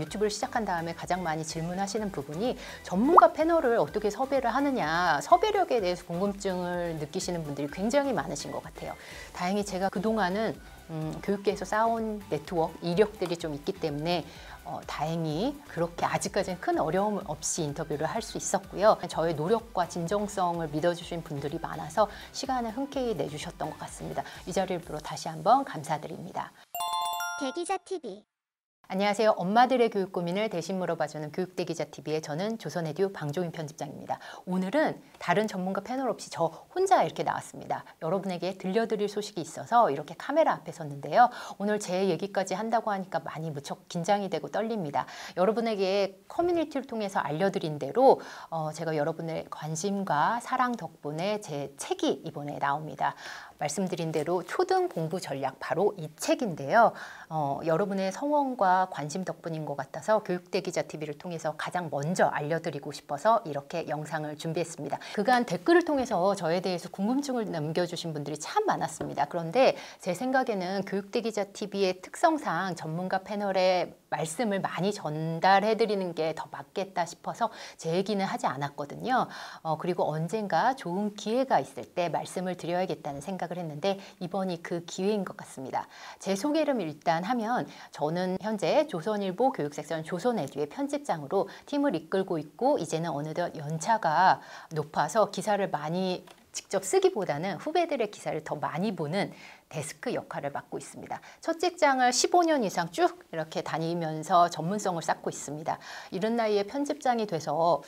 유튜브를 시작한 다음에 가장 많이 질문하시는 부분이 전문가 패널을 어떻게 섭외를 하느냐, 섭외력에 대해서 궁금증을 느끼시는 분들이 굉장히 많으신 것 같아요. 다행히 제가 그동안은 교육계에서 쌓아온 네트워크, 이력들이 좀 있기 때문에 다행히 그렇게 아직까지는 큰 어려움 없이 인터뷰를 할 수 있었고요. 저의 노력과 진정성을 믿어주신 분들이 많아서 시간을 흔쾌히 내주셨던 것 같습니다. 이 자리를 빌어 다시 한번 감사드립니다. 대기자TV. 안녕하세요. 엄마들의 교육 고민을 대신 물어봐주는 교육대기자TV의 저는 조선에듀 방종인 편집장입니다. 오늘은 다른 전문가 패널 없이 저 혼자 이렇게 나왔습니다. 여러분에게 들려드릴 소식이 있어서 이렇게 카메라 앞에 섰는데요. 오늘 제 얘기까지 한다고 하니까 많이 무척 긴장이 되고 떨립니다. 여러분에게 커뮤니티를 통해서 알려드린 대로 제가 여러분의 관심과 사랑 덕분에 제 책이 이번에 나옵니다. 말씀드린 대로 초등 공부 전략, 바로 이 책인데요. 여러분의 성원과 관심 덕분인 것 같아서 교육대기자TV를 통해서 가장 먼저 알려드리고 싶어서 이렇게 영상을 준비했습니다. 그간 댓글을 통해서 저에 대해서 궁금증을 남겨주신 분들이 참 많았습니다. 그런데 제 생각에는 교육대기자TV의 특성상 전문가 패널의 말씀을 많이 전달해드리는 게 더 맞겠다 싶어서 제 얘기는 하지 않았거든요. 그리고 언젠가 좋은 기회가 있을 때 말씀을 드려야겠다는 생각을 했는데 이번이 그 기회인 것 같습니다. 제 소개를 일단 하면 저는 현재 조선일보 교육섹션 조선에듀의 편집장으로 팀을 이끌고 있고 이제는 어느덧 연차가 높아서 기사를 많이 직접 쓰기보다는 후배들의 기사를 더 많이 보는 데스크 역할을 맡고 있습니다. 첫 직장을 15년 이상 쭉 이렇게 다니면서 전문성을 쌓고 있습니다. 이른 나이에 편집장이 돼서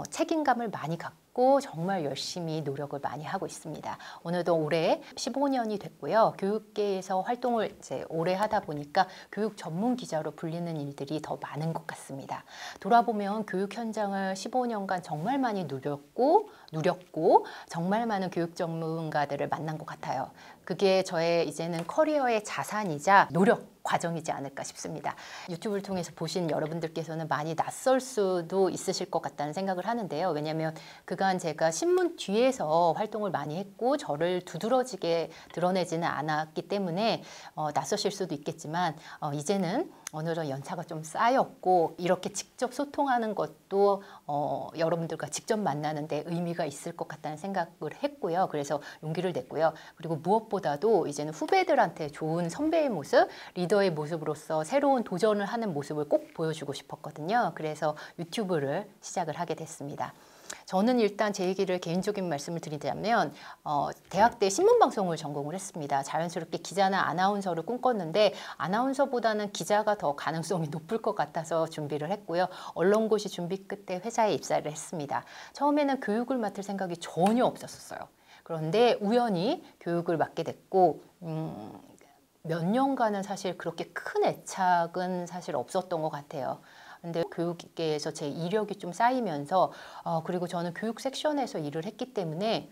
책임감을 많이 갖고 정말 열심히 노력을 많이 하고 있습니다. 오늘도 올해 15년이 됐고요. 교육계에서 활동을 이제 오래 하다 보니까 교육 전문 기자로 불리는 일들이 더 많은 것 같습니다. 돌아보면 교육 현장을 15년간 정말 많이 누렸고 정말 많은 교육 전문가들을 만난 것 같아요. 그게 저의 이제는 커리어의 자산이자 노력 과정이지 않을까 싶습니다. 유튜브를 통해서 보신 여러분들께서는 많이 낯설 수도 있으실 것 같다는 생각을 하는데요. 왜냐하면 그간 제가 신문 뒤에서 활동을 많이 했고 저를 두드러지게 드러내지는 않았기 때문에 낯서실 수도 있겠지만 이제는 어느덧 연차가 좀 쌓였고 이렇게 직접 소통하는 것도 여러분들과 직접 만나는 데 의미가 있을 것 같다는 생각을 했고요. 그래서 용기를 냈고요. 그리고 무엇보다도 이제는 후배들한테 좋은 선배의 모습, 리더의 모습으로서 새로운 도전을 하는 모습을 꼭 보여주고 싶었거든요. 그래서 유튜브를 시작을 하게 됐습니다. 저는 일단 제 얘기를 개인적인 말씀을 드리자면 대학 때 신문방송을 전공을 했습니다. 자연스럽게 기자나 아나운서를 꿈꿨는데 아나운서보다는 기자가 더 가능성이 높을 것 같아서 준비를 했고요. 언론고시 준비 끝에 회사에 입사를 했습니다. 처음에는 교육을 맡을 생각이 전혀 없었어요. 그런데 우연히 교육을 맡게 됐고 몇 년간은 사실 그렇게 큰 애착은 사실 없었던 것 같아요. 근데 교육계에서 제 이력이 좀 쌓이면서 그리고 저는 교육 섹션에서 일을 했기 때문에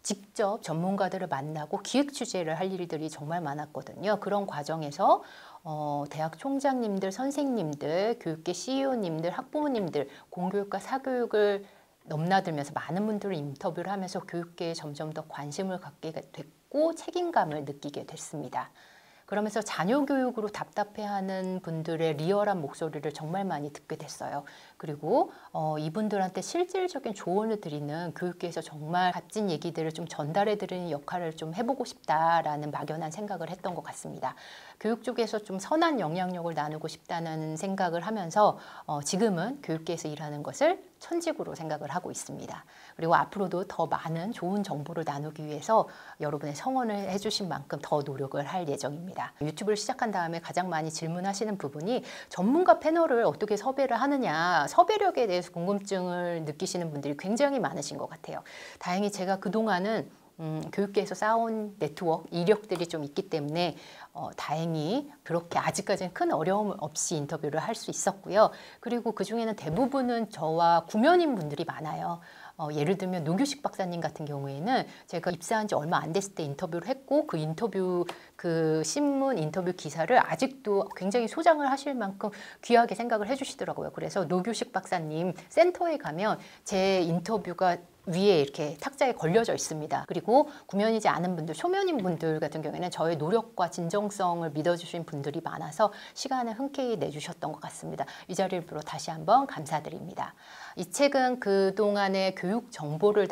직접 전문가들을 만나고 기획 취재를 할 일들이 정말 많았거든요. 그런 과정에서 대학 총장님들, 선생님들, 교육계 CEO님들, 학부모님들, 공교육과 사교육을 넘나들면서 많은 분들을 인터뷰를 하면서 교육계에 점점 더 관심을 갖게 됐고 책임감을 느끼게 됐습니다. 그러면서 자녀 교육으로 답답해하는 분들의 리얼한 목소리를 정말 많이 듣게 됐어요. 그리고 이분들한테 실질적인 조언을 드리는 교육계에서 정말 값진 얘기들을 좀 전달해드리는 역할을 좀 해보고 싶다라는 막연한 생각을 했던 것 같습니다. 교육 쪽에서 좀 선한 영향력을 나누고 싶다는 생각을 하면서 지금은 교육계에서 일하는 것을 천직으로 생각을 하고 있습니다. 그리고 앞으로도 더 많은 좋은 정보를 나누기 위해서 여러분의 성원을 해주신 만큼 더 노력을 할 예정입니다. 유튜브를 시작한 다음에 가장 많이 질문하시는 부분이 전문가 패널을 어떻게 섭외를 하느냐, 섭외력에 대해서 궁금증을 느끼시는 분들이 굉장히 많으신 것 같아요. 다행히 제가 그동안은 교육계에서 쌓아온 네트워크, 이력들이 좀 있기 때문에 다행히 그렇게 아직까지는 큰 어려움 없이 인터뷰를 할 수 있었고요. 그리고 그중에는 대부분은 저와 구면인 분들이 많아요. 예를 들면 노규식 박사님 같은 경우에는 제가 입사한 지 얼마 안 됐을 때 인터뷰를 했고 그 인터뷰 그 신문 인터뷰 기사를 아직도 굉장히 소장을 하실 만큼 귀하게 생각을 해주시더라고요. 그래서 노규식 박사님 센터에 가면 제 인터뷰가 위에 이렇게 탁자에 걸려져 있습니다. 그리고 구면이지 않은 분들, 초면인 분들 같은 경우에는 저의 노력과 진정성을 믿어주신 분들이 많아서 시간을 흔쾌히 내주셨던 것 같습니다. 이 자리를 빌어 다시 한번 감사드립니다. 이 책은 그동안의 교육 정보를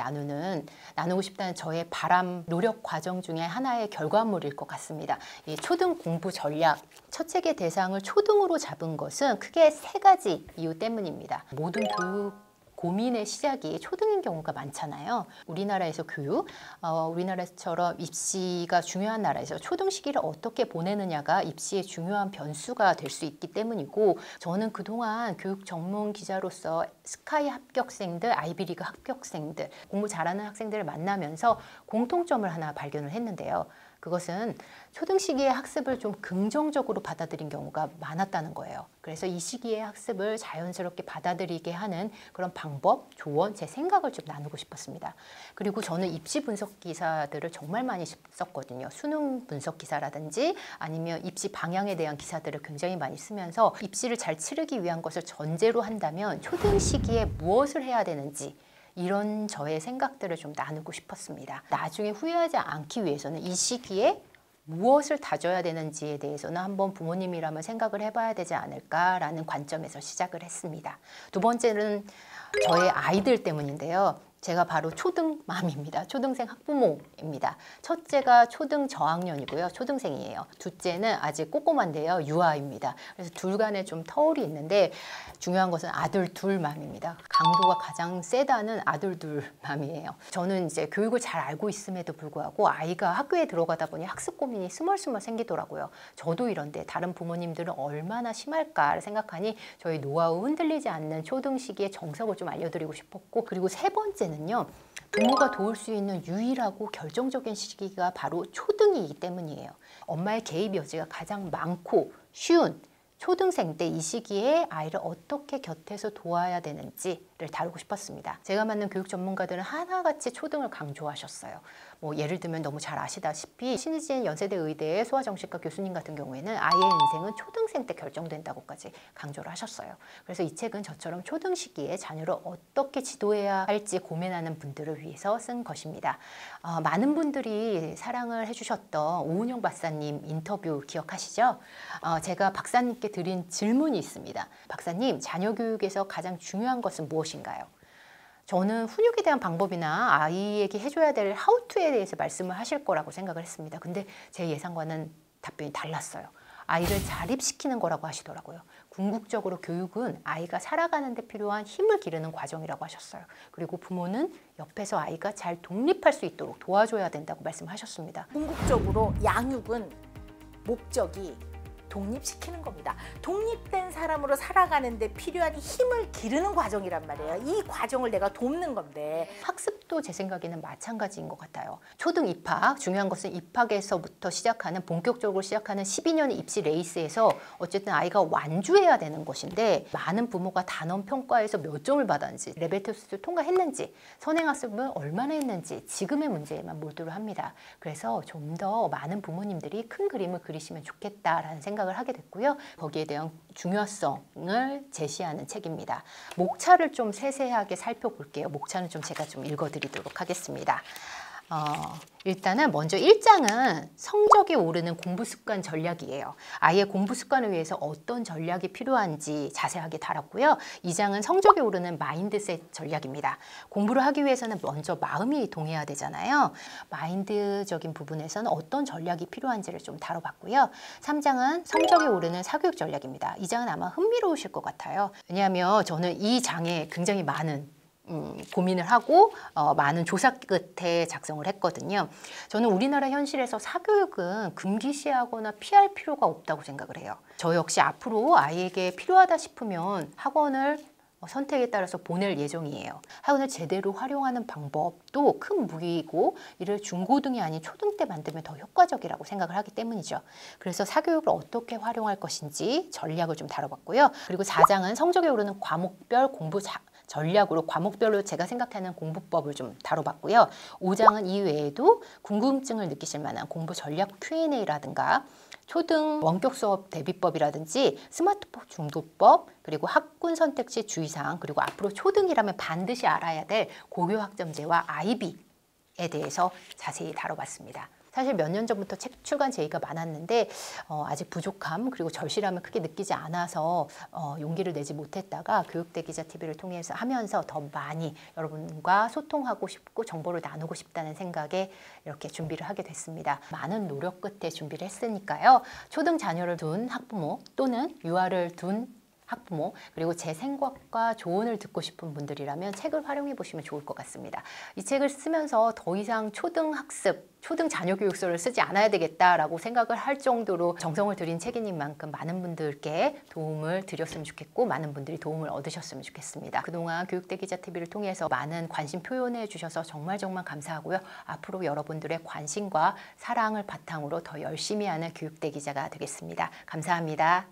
나누고 싶다는 저의 바람, 노력 과정 중에 하나의 결과물일 것 같습니다. 이 초등 공부 전략, 첫 책의 대상을 초등으로 잡은 것은 크게 3가지 이유 때문입니다. 모든 교육 고민의 시작이 초등인 경우가 많잖아요. 우리나라에서 교육, 우리나라처럼 입시가 중요한 나라에서 초등 시기를 어떻게 보내느냐가 입시의 중요한 변수가 될 수 있기 때문이고, 저는 그동안 교육 전문 기자로서 스카이 합격생들, 아이비리그 합격생들, 공부 잘하는 학생들을 만나면서 공통점을 하나 발견을 했는데요. 그것은 초등 시기의 학습을 좀 긍정적으로 받아들인 경우가 많았다는 거예요. 그래서 이 시기의 학습을 자연스럽게 받아들이게 하는 그런 방법, 조언, 제 생각을 좀 나누고 싶었습니다. 그리고 저는 입시 분석 기사들을 정말 많이 썼거든요. 수능 분석 기사라든지 아니면 입시 방향에 대한 기사들을 굉장히 많이 쓰면서 입시를 잘 치르기 위한 것을 전제로 한다면 초등 시기에 무엇을 해야 되는지, 이런 저의 생각들을 좀 나누고 싶었습니다. 나중에 후회하지 않기 위해서는 이 시기에 무엇을 다져야 되는지에 대해서는 한번 부모님이라면 생각을 해봐야 되지 않을까라는 관점에서 시작을 했습니다. 두 번째는 저의 아이들 때문인데요. 제가 바로 초등맘입니다. 초등생 학부모입니다. 첫째가 초등 저학년이고요. 초등생이에요. 둘째는 아직 꼬꼬만데요. 유아입니다. 그래서 둘 간에 좀 터울이 있는데 중요한 것은 아들 둘맘입니다. 강도가 가장 세다는 아들 둘맘이에요. 저는 이제 교육을 잘 알고 있음에도 불구하고 아이가 학교에 들어가다 보니 학습 고민이 스멀스멀 생기더라고요. 저도 이런데 다른 부모님들은 얼마나 심할까 생각하니 저희 노하우 흔들리지 않는 초등 시기의 정석을 좀 알려드리고 싶었고, 그리고 세 번째는 부모가 도울 수 있는 유일하고 결정적인 시기가 바로 초등이기 때문이에요. 엄마의 개입 여지가 가장 많고 쉬운 초등생 때 이 시기에 아이를 어떻게 곁에서 도와야 되는지를 다루고 싶었습니다. 제가 만난 교육 전문가들은 하나같이 초등을 강조하셨어요. 예를 들면 너무 잘 아시다시피 신의진 연세대 의대의 소아정신과 교수님 같은 경우에는 아이의 인생은 초등생 때 결정된다고까지 강조를 하셨어요. 그래서 이 책은 저처럼 초등 시기에 자녀를 어떻게 지도해야 할지 고민하는 분들을 위해서 쓴 것입니다. 많은 분들이 사랑을 해주셨던 오은영 박사님 인터뷰 기억하시죠? 제가 박사님께 드린 질문이 있습니다. 박사님, 자녀 교육에서 가장 중요한 것은 무엇인가요? 저는 훈육에 대한 방법이나 아이에게 해줘야 될 하우투에 대해서 말씀을 하실 거라고 생각을 했습니다. 근데 제 예상과는 답변이 달랐어요. 아이를 자립시키는 거라고 하시더라고요. 궁극적으로 교육은 아이가 살아가는 데 필요한 힘을 기르는 과정이라고 하셨어요. 그리고 부모는 옆에서 아이가 잘 독립할 수 있도록 도와줘야 된다고 말씀하셨습니다. 궁극적으로 양육은 목적이 독립시키는 겁니다. 독립된 사람으로 살아가는데 필요한 힘을 기르는 과정이란 말이에요. 이 과정을 내가 돕는 건데, 학습도 제 생각에는 마찬가지인 것 같아요. 초등 입학, 중요한 것은 입학에서부터 시작하는, 본격적으로 시작하는 12년의 입시 레이스에서 어쨌든 아이가 완주해야 되는 것인데, 많은 부모가 단원 평가에서 몇 점을 받았는지, 레벨 테스트를 통과했는지, 선행학습을 얼마나 했는지 지금의 문제에만 몰두를 합니다. 그래서 좀 더 많은 부모님들이 큰 그림을 그리시면 좋겠다라는 생각을 하게 됐고요. 거기에 대한 중요성을 제시하는 책입니다. 목차를 좀 세세하게 살펴볼게요. 목차는 좀 제가 좀 읽어드리도록 하겠습니다. 일단은 먼저 1장은 성적이 오르는 공부 습관 전략이에요. 아이의 공부 습관을 위해서 어떤 전략이 필요한지 자세하게 다뤘고요. 2장은 성적이 오르는 마인드셋 전략입니다. 공부를 하기 위해서는 먼저 마음이 동해야 되잖아요. 마인드적인 부분에서는 어떤 전략이 필요한지를 좀 다뤄봤고요. 3장은 성적이 오르는 사교육 전략입니다. 이 장은 아마 흥미로우실 것 같아요. 왜냐하면 저는 이 장에 굉장히 많은 고민을 하고 많은 조사 끝에 작성을 했거든요. 저는 우리나라 현실에서 사교육은 금기시하거나 피할 필요가 없다고 생각을 해요. 저 역시 앞으로 아이에게 필요하다 싶으면 학원을 선택에 따라서 보낼 예정이에요. 학원을 제대로 활용하는 방법도 큰 무기이고, 이를 중고등이 아닌 초등 때 만들면 더 효과적이라고 생각을 하기 때문이죠. 그래서 사교육을 어떻게 활용할 것인지 전략을 좀 다뤄봤고요. 그리고 4장은 성적이 오르는 과목별 공부 전략으로 과목별로 제가 생각하는 공부법을 좀 다뤄봤고요. 5장은 이외에도 궁금증을 느끼실 만한 공부 전략 Q&A라든가 초등 원격 수업 대비법이라든지 스마트폰 중독법, 그리고 학군 선택지 주의사항, 그리고 앞으로 초등이라면 반드시 알아야 될 고교학점제와 IB에 대해서 자세히 다뤄봤습니다. 사실 몇 년 전부터 책 출간 제의가 많았는데 아직 부족함 그리고 절실함을 크게 느끼지 않아서 용기를 내지 못했다가 교육대기자TV를 통해서 하면서 더 많이 여러분과 소통하고 싶고 정보를 나누고 싶다는 생각에 이렇게 준비를 하게 됐습니다. 많은 노력 끝에 준비를 했으니까요. 초등 자녀를 둔 학부모 또는 유아를 둔 학부모 그리고 제 생각과 조언을 듣고 싶은 분들이라면 책을 활용해 보시면 좋을 것 같습니다. 이 책을 쓰면서 더 이상 초등 학습, 초등 자녀 교육서를 쓰지 않아야 되겠다라고 생각을 할 정도로 정성을 들인 책이닌 만큼 많은 분들께 도움을 드렸으면 좋겠고 많은 분들이 도움을 얻으셨으면 좋겠습니다. 그동안 교육대기자TV를 통해서 많은 관심 표현해 주셔서 정말 감사하고요. 앞으로 여러분들의 관심과 사랑을 바탕으로 더 열심히 하는 교육대기자가 되겠습니다. 감사합니다.